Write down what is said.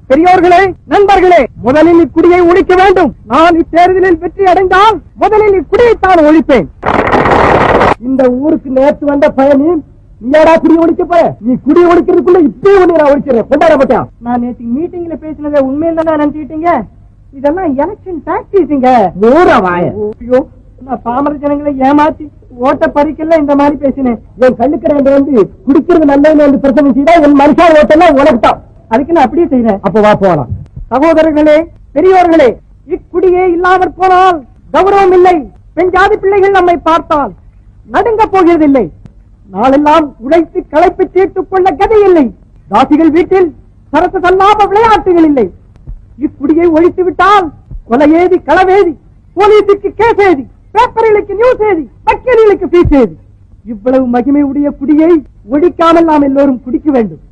பெரியோர்களே, நண்பர்களே, முதலில் இக்குடியை ஒழிக்க வேண்டும். நான் இத்தேர்தலில் வெற்றி அடைந்தால் முதலில் இக்குடியைத்தான் ஒழிப்பேன். இந்த ஊருக்கு நேற்று வந்த பயணி நீடா குடி ஒழிக்க போற? நீ குடி ஒழிக்கிறதுக்குள்ள இப்பயே ஒண்ணு நான் ஒழிக்கிறேன். கொண்டாட மாட்டேன். நான் நேற்று மீட்டிங்ல பேசினதை உண்மையில தான் நினைச்சிட்டீங்க. இதெல்லாம் எலெக்ஷன் டாக்டிஸுங்க. ஐயோ, நான் பாமர ஜனங்களை ஏமாத்தி ஓட்ட பறிக்கல இந்த மாதிரி பேசினேன். என் கண்ணுக்கரையில வந்து குடிக்கிறது நல்லதுன்னு வந்து பிரச்சனை செய்தா என் மனுஷா ஓட்டெல்லாம் உனக்குத்தான். அதுக்கு நான் அப்படியே செய்யறேன். அப்ப வா போலாம். சகோதரர்களே, பெரியோர்களே, இக்குடியே இல்லாமற் போனால் கௌரவம் இல்லை. பெண் ஜாதி பிள்ளைகள் நம்மை பார்த்தால் நடுங்க போகிறதில்லை. நாளெல்லாம் உழைத்து களைப்பு தீர்த்துக் கொள்ள கதை இல்லை. தாசிகள் வீட்டில் சரத்து தள்ளாம விளையாட்டுகள் இல்லை. இக்குடியை ஒழித்து விட்டால் கொலையேதி, களவேதி, போலீசுக்கு கேஸ் ஏதி, பேப்பர்களுக்கு நியூஸ் ஏதி, வக்கீல்களுக்கு ஃபீஸ் ஏதி. இவ்வளவு மகிமை உடைய குடியை ஒழிக்காமல் நாம் எல்லோரும் குடிக்க வேண்டும்.